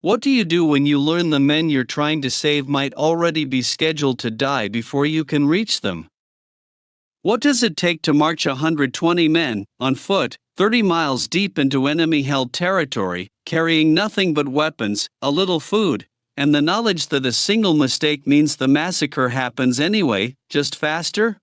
What do you do when you learn the men you're trying to save might already be scheduled to die before you can reach them? What does it take to march 120 men, on foot, 30 miles deep into enemy-held territory, carrying nothing but weapons, a little food, and the knowledge that a single mistake means the massacre happens anyway, just faster?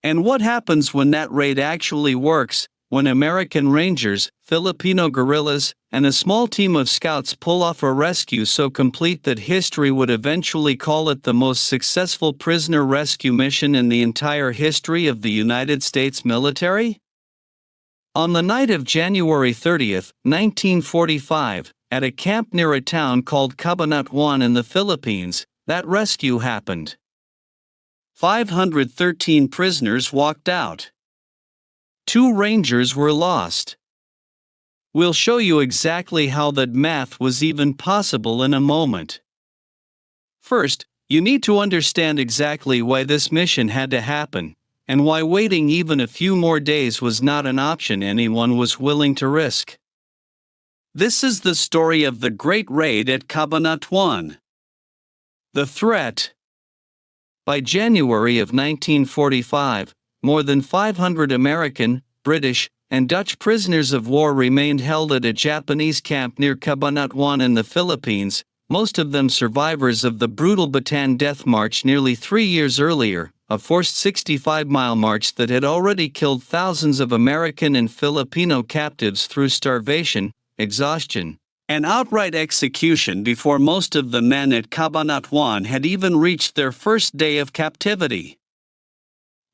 And what happens when that raid actually works, when American Rangers, Filipino guerrillas, and a small team of scouts pull off a rescue so complete that history would eventually call it the most successful prisoner rescue mission in the entire history of the United States military? On the night of January 30, 1945, at a camp near a town called Cabanatuan in the Philippines, that rescue happened. 513 prisoners walked out. 2 Rangers were lost. We'll show you exactly how that math was even possible in a moment. First, you need to understand exactly why this mission had to happen, and why waiting even a few more days was not an option anyone was willing to risk. This is the story of the Great Raid at Cabanatuan. The threat. By January of 1945, more than 500 American, British, and Dutch prisoners of war remained held at a Japanese camp near Cabanatuan in the Philippines, most of them survivors of the brutal Bataan Death March nearly 3 years earlier, a forced 65-mile march that had already killed thousands of American and Filipino captives through starvation, exhaustion, and outright execution before most of the men at Cabanatuan had even reached their first day of captivity.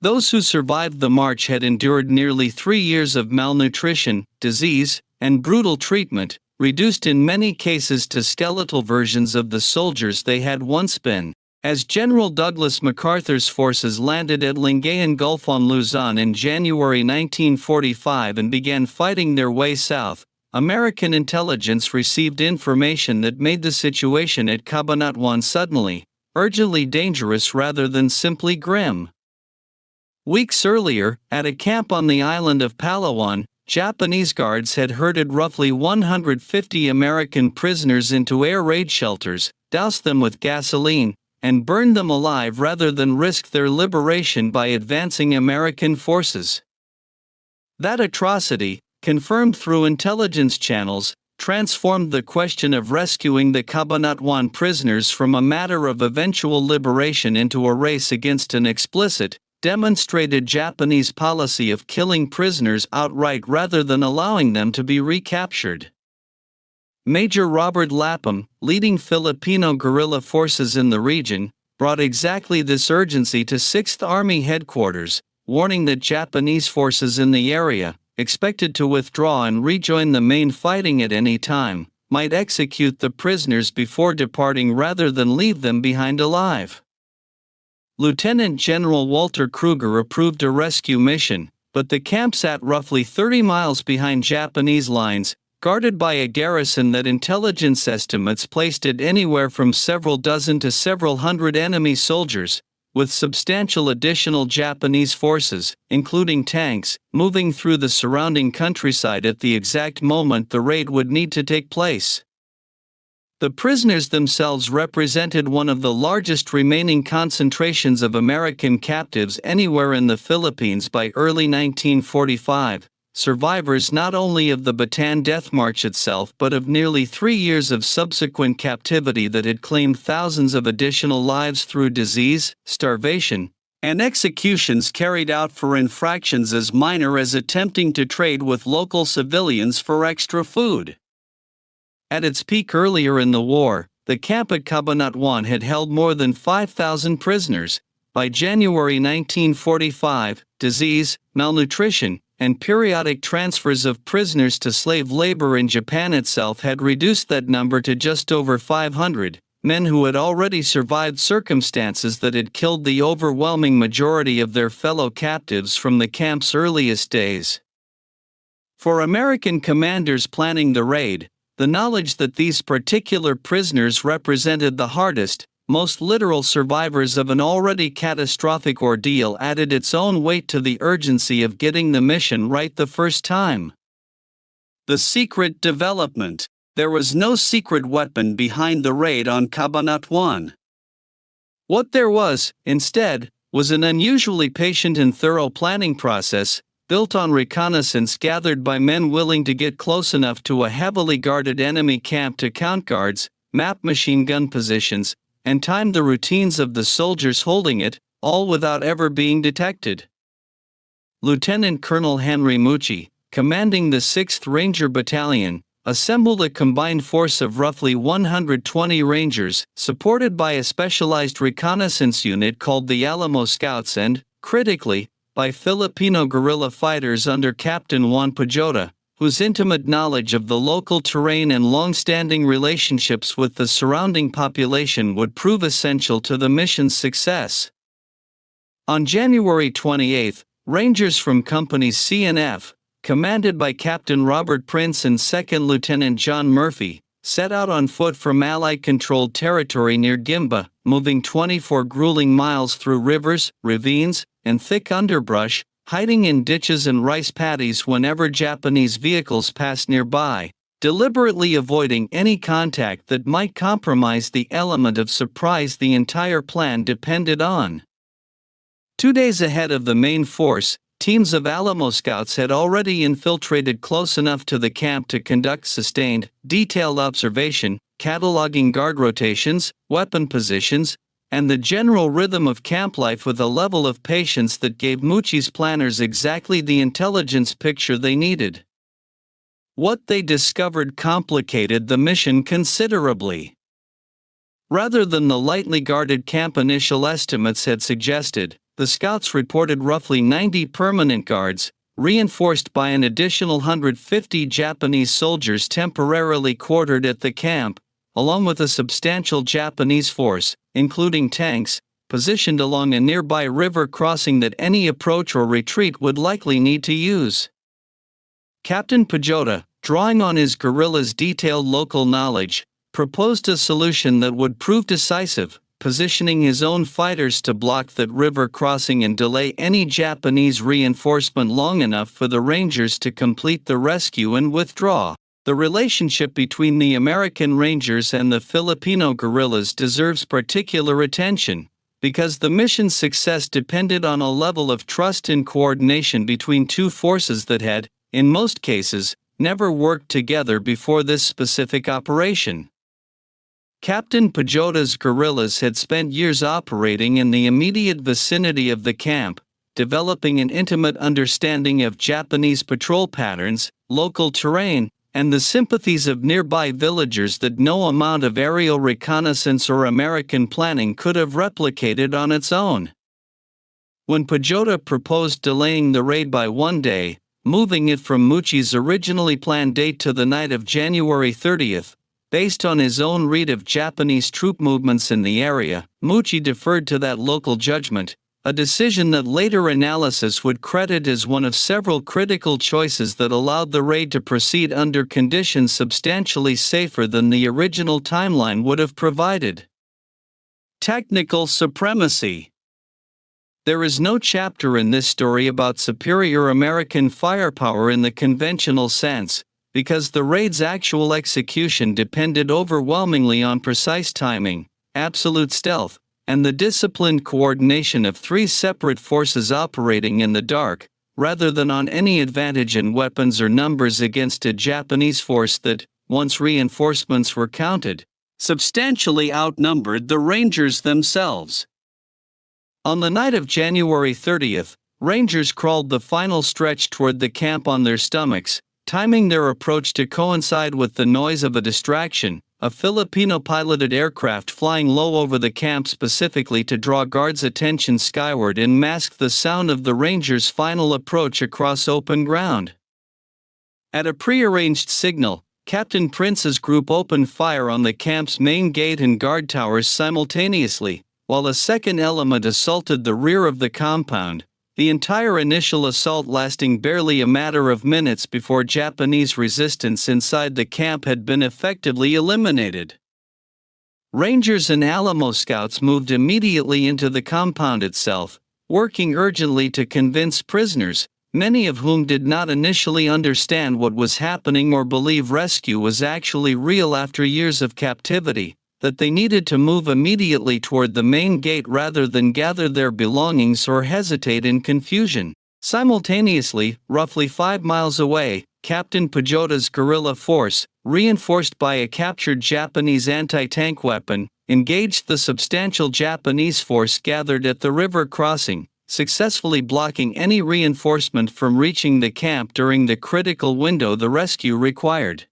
Those who survived the march had endured nearly 3 years of malnutrition, disease, and brutal treatment, reduced in many cases to skeletal versions of the soldiers they had once been. As General Douglas MacArthur's forces landed at Lingayen Gulf on Luzon in January 1945 and began fighting their way south, American intelligence received information that made the situation at Cabanatuan suddenly, urgently dangerous rather than simply grim. Weeks earlier, at a camp on the island of Palawan, Japanese guards had herded roughly 150 American prisoners into air raid shelters, doused them with gasoline, and burned them alive rather than risk their liberation by advancing American forces. That atrocity, confirmed through intelligence channels, transformed the question of rescuing the Cabanatuan prisoners from a matter of eventual liberation into a race against an explicit, demonstrated Japanese policy of killing prisoners outright rather than allowing them to be recaptured. Major Robert Lapham, leading Filipino guerrilla forces in the region, brought exactly this urgency to 6th Army headquarters, warning that Japanese forces in the area, expected to withdraw and rejoin the main fighting at any time, might execute the prisoners before departing rather than leave them behind alive. Lieutenant General Walter Kruger approved a rescue mission, but the camp sat roughly 30 miles behind Japanese lines, guarded by a garrison that intelligence estimates placed it anywhere from several dozen to several hundred enemy soldiers, with substantial additional Japanese forces, including tanks, moving through the surrounding countryside at the exact moment the raid would need to take place. The prisoners themselves represented one of the largest remaining concentrations of American captives anywhere in the Philippines by early 1945, survivors not only of the Bataan Death March itself but of nearly 3 years of subsequent captivity that had claimed thousands of additional lives through disease, starvation, and executions carried out for infractions as minor as attempting to trade with local civilians for extra food. At its peak earlier in the war, the camp at Cabanatuan had held more than 5,000 prisoners. By January 1945, disease, malnutrition, and periodic transfers of prisoners to slave labor in Japan itself had reduced that number to just over 500, men who had already survived circumstances that had killed the overwhelming majority of their fellow captives from the camp's earliest days. For American commanders planning the raid, the knowledge that these particular prisoners represented the hardest, most literal survivors of an already catastrophic ordeal added its own weight to the urgency of getting the mission right the first time. The secret development. There was no secret weapon behind the raid on Cabanatuan. What there was, instead, was an unusually patient and thorough planning process, built on reconnaissance gathered by men willing to get close enough to a heavily guarded enemy camp to count guards, map machine gun positions, and time the routines of the soldiers holding it, all without ever being detected. Lieutenant Colonel Henry Mucci, commanding the 6th Ranger Battalion, assembled a combined force of roughly 120 Rangers, supported by a specialized reconnaissance unit called the Alamo Scouts and, critically, by Filipino guerrilla fighters under Captain Juan Pajota, whose intimate knowledge of the local terrain and long-standing relationships with the surrounding population would prove essential to the mission's success. On January 28, Rangers from Companies C and F, commanded by Captain Robert Prince and 2nd Lieutenant John Murphy, set out on foot from Allied-controlled territory near Gimba, moving 24 grueling miles through rivers, ravines, and thick underbrush, hiding in ditches and rice paddies whenever Japanese vehicles passed nearby, deliberately avoiding any contact that might compromise the element of surprise the entire plan depended on. 2 days ahead of the main force, teams of Alamo Scouts had already infiltrated close enough to the camp to conduct sustained, detailed observation, cataloging guard rotations, weapon positions, and the general rhythm of camp life with a level of patience that gave Mucci's planners exactly the intelligence picture they needed. What they discovered complicated the mission considerably. Rather than the lightly guarded camp initial estimates had suggested, the Scouts reported roughly 90 permanent guards, reinforced by an additional 150 Japanese soldiers temporarily quartered at the camp, along with a substantial Japanese force, including tanks, positioned along a nearby river crossing that any approach or retreat would likely need to use. Captain Pajota, drawing on his guerrillas' detailed local knowledge, proposed a solution that would prove decisive, positioning his own fighters to block that river crossing and delay any Japanese reinforcement long enough for the Rangers to complete the rescue and withdraw. The relationship between the American Rangers and the Filipino guerrillas deserves particular attention, because the mission's success depended on a level of trust and coordination between two forces that had, in most cases, never worked together before this specific operation. Captain Pajota's guerrillas had spent years operating in the immediate vicinity of the camp, developing an intimate understanding of Japanese patrol patterns, local terrain, and the sympathies of nearby villagers that no amount of aerial reconnaissance or American planning could have replicated on its own. When Pajota proposed delaying the raid by 1 day, moving it from Mucci's originally planned date to the night of January 30th, based on his own read of Japanese troop movements in the area, Mucci deferred to that local judgment, a decision that later analysis would credit as one of several critical choices that allowed the raid to proceed under conditions substantially safer than the original timeline would have provided. Technical supremacy. There is no chapter in this story about superior American firepower in the conventional sense, because the raid's actual execution depended overwhelmingly on precise timing, absolute stealth, and the disciplined coordination of three separate forces operating in the dark, rather than on any advantage in weapons or numbers against a Japanese force that, once reinforcements were counted, substantially outnumbered the Rangers themselves. On the night of January 30th, Rangers crawled the final stretch toward the camp on their stomachs, timing their approach to coincide with the noise of a distraction, a Filipino-piloted aircraft flying low over the camp specifically to draw guards' attention skyward and mask the sound of the Rangers' final approach across open ground. At a prearranged signal, Captain Prince's group opened fire on the camp's main gate and guard towers simultaneously, while a second element assaulted the rear of the compound, the entire initial assault lasting barely a matter of minutes before Japanese resistance inside the camp had been effectively eliminated. Rangers and Alamo Scouts moved immediately into the compound itself, working urgently to convince prisoners, many of whom did not initially understand what was happening or believe rescue was actually real after years of captivity, that they needed to move immediately toward the main gate rather than gather their belongings or hesitate in confusion. Simultaneously, roughly 5 miles away, Captain Pajota's guerrilla force, reinforced by a captured Japanese anti-tank weapon, engaged the substantial Japanese force gathered at the river crossing, successfully blocking any reinforcement from reaching the camp during the critical window the rescue required.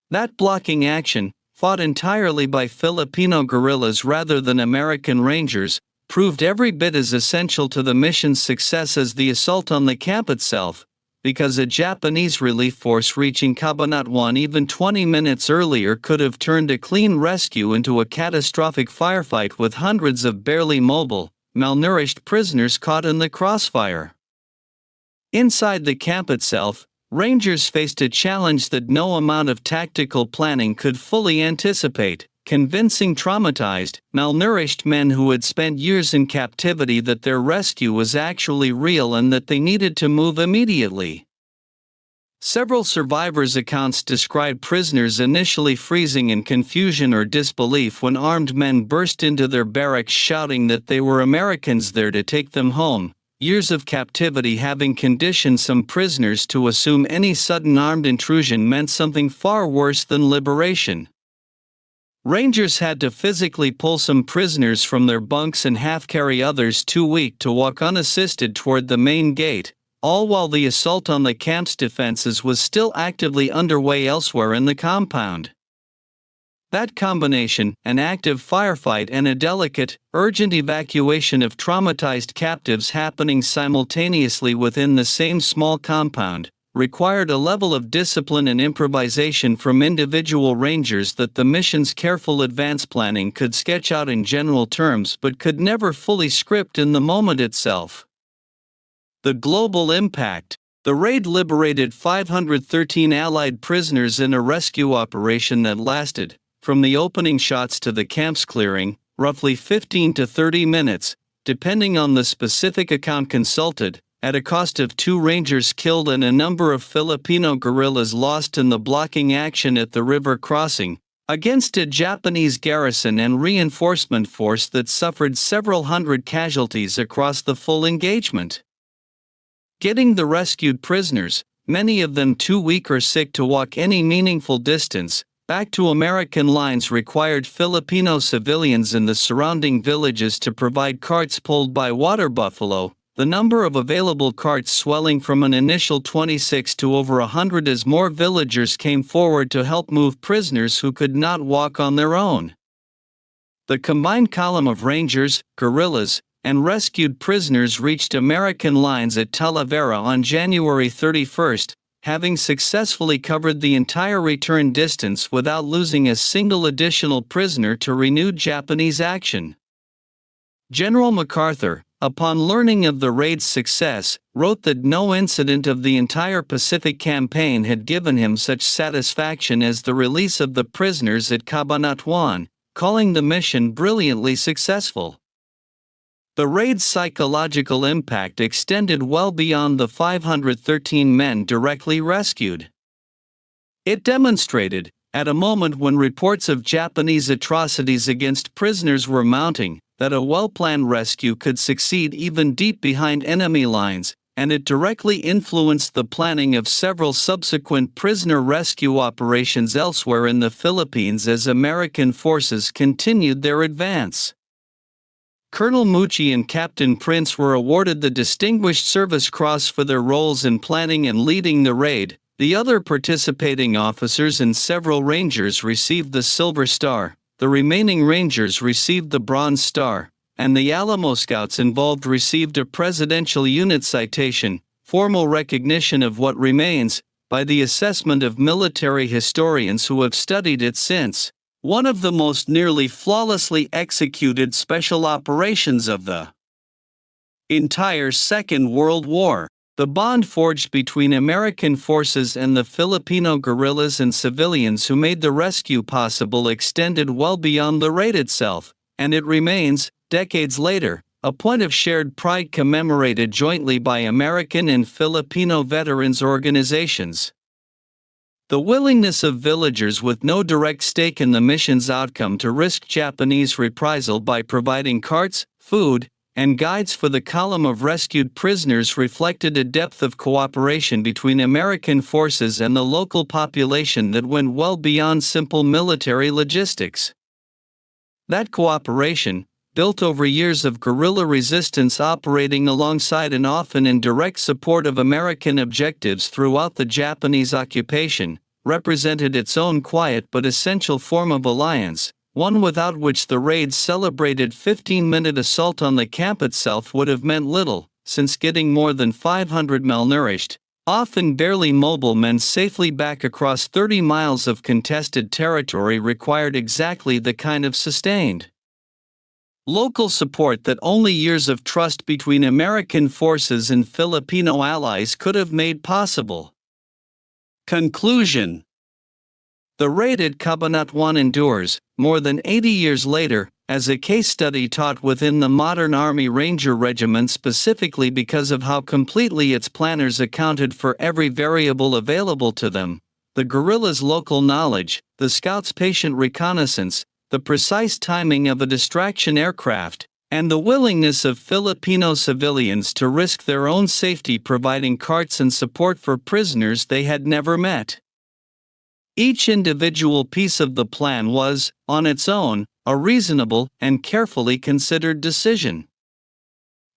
That blocking action, fought entirely by Filipino guerrillas rather than American Rangers, proved every bit as essential to the mission's success as the assault on the camp itself, because a Japanese relief force reaching Cabanatuan even 20 minutes earlier could have turned a clean rescue into a catastrophic firefight with hundreds of barely mobile, malnourished prisoners caught in the crossfire. Inside the camp itself, Rangers faced a challenge that no amount of tactical planning could fully anticipate: convincing traumatized, malnourished men who had spent years in captivity that their rescue was actually real and that they needed to move immediately. Several survivors' accounts describe prisoners initially freezing in confusion or disbelief when armed men burst into their barracks shouting that they were Americans there to take them home, years of captivity having conditioned some prisoners to assume any sudden armed intrusion meant something far worse than liberation. Rangers had to physically pull some prisoners from their bunks and half-carry others too weak to walk unassisted toward the main gate, all while the assault on the camp's defenses was still actively underway elsewhere in the compound. That combination, an active firefight and a delicate, urgent evacuation of traumatized captives happening simultaneously within the same small compound, required a level of discipline and improvisation from individual rangers that the mission's careful advance planning could sketch out in general terms but could never fully script in the moment itself. The global impact. The raid liberated 513 Allied prisoners in a rescue operation that lasted, from the opening shots to the camp's clearing, roughly 15 to 30 minutes, depending on the specific account consulted, at a cost of 2 Rangers killed and a number of Filipino guerrillas lost in the blocking action at the river crossing, against a Japanese garrison and reinforcement force that suffered several hundred casualties across the full engagement. Getting the rescued prisoners, many of them too weak or sick to walk any meaningful distance, back to American lines required Filipino civilians in the surrounding villages to provide carts pulled by water buffalo, the number of available carts swelling from an initial 26 to over 100 as more villagers came forward to help move prisoners who could not walk on their own. The combined column of Rangers, guerrillas, and rescued prisoners reached American lines at Talavera on January 31, having successfully covered the entire return distance without losing a single additional prisoner to renewed Japanese action. General MacArthur, upon learning of the raid's success, wrote that no incident of the entire Pacific campaign had given him such satisfaction as the release of the prisoners at Cabanatuan, calling the mission brilliantly successful. The raid's psychological impact extended well beyond the 513 men directly rescued. It demonstrated, at a moment when reports of Japanese atrocities against prisoners were mounting, that a well-planned rescue could succeed even deep behind enemy lines, and it directly influenced the planning of several subsequent prisoner rescue operations elsewhere in the Philippines as American forces continued their advance. Colonel Mucci and Captain Prince were awarded the Distinguished Service Cross for their roles in planning and leading the raid. The other participating officers and several Rangers received the Silver Star, the remaining Rangers received the Bronze Star, and the Alamo Scouts involved received a Presidential Unit Citation, formal recognition of what remains, by the assessment of military historians who have studied it since, one of the most nearly flawlessly executed special operations of the entire Second World War. The bond forged between American forces and the Filipino guerrillas and civilians who made the rescue possible extended well beyond the raid itself, and it remains, decades later, a point of shared pride commemorated jointly by American and Filipino veterans organizations. The willingness of villagers with no direct stake in the mission's outcome to risk Japanese reprisal by providing carts, food, and guides for the column of rescued prisoners reflected a depth of cooperation between American forces and the local population that went well beyond simple military logistics. That cooperation, built over years of guerrilla resistance operating alongside and often in direct support of American objectives throughout the Japanese occupation, represented its own quiet but essential form of alliance, one without which the raid's celebrated 15-minute assault on the camp itself would have meant little, since getting more than 500 malnourished, often barely mobile men safely back across 30 miles of contested territory required exactly the kind of sustained local support that only years of trust between American forces and Filipino allies could have made possible. Conclusion. The raid at Cabanatuan endures, more than 80 years later, as a case study taught within the modern Army Ranger Regiment specifically because of how completely its planners accounted for every variable available to them: the guerrillas' local knowledge, the scouts' patient reconnaissance, the precise timing of a distraction aircraft, and the willingness of Filipino civilians to risk their own safety providing carts and support for prisoners they had never met. Each individual piece of the plan was, on its own, a reasonable and carefully considered decision.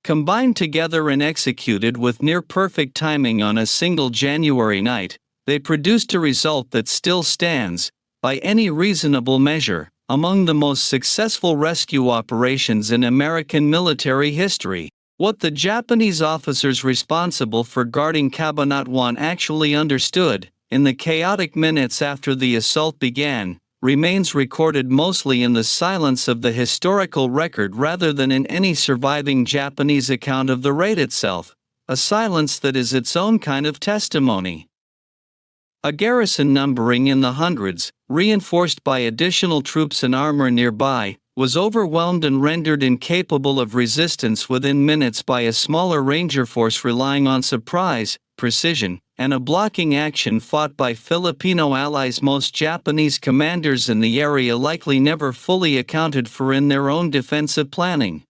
Combined together and executed with near-perfect timing on a single January night, they produced a result that still stands, by any reasonable measure, among the most successful rescue operations in American military history. What the Japanese officers responsible for guarding Cabanatuan actually understood, in the chaotic minutes after the assault began, remains recorded mostly in the silence of the historical record rather than in any surviving Japanese account of the raid itself, a silence that is its own kind of testimony. A garrison numbering in the hundreds, reinforced by additional troops and armor nearby, was overwhelmed and rendered incapable of resistance within minutes by a smaller ranger force relying on surprise, precision, and a blocking action fought by Filipino allies most Japanese commanders in the area likely never fully accounted for in their own defensive planning.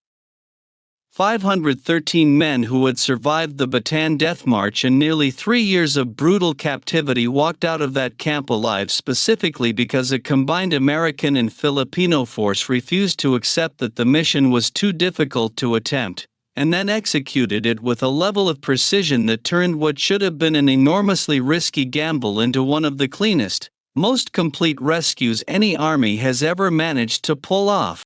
513 men who had survived the Bataan Death March and nearly 3 years of brutal captivity walked out of that camp alive specifically because a combined American and Filipino force refused to accept that the mission was too difficult to attempt, and then executed it with a level of precision that turned what should have been an enormously risky gamble into one of the cleanest, most complete rescues any army has ever managed to pull off.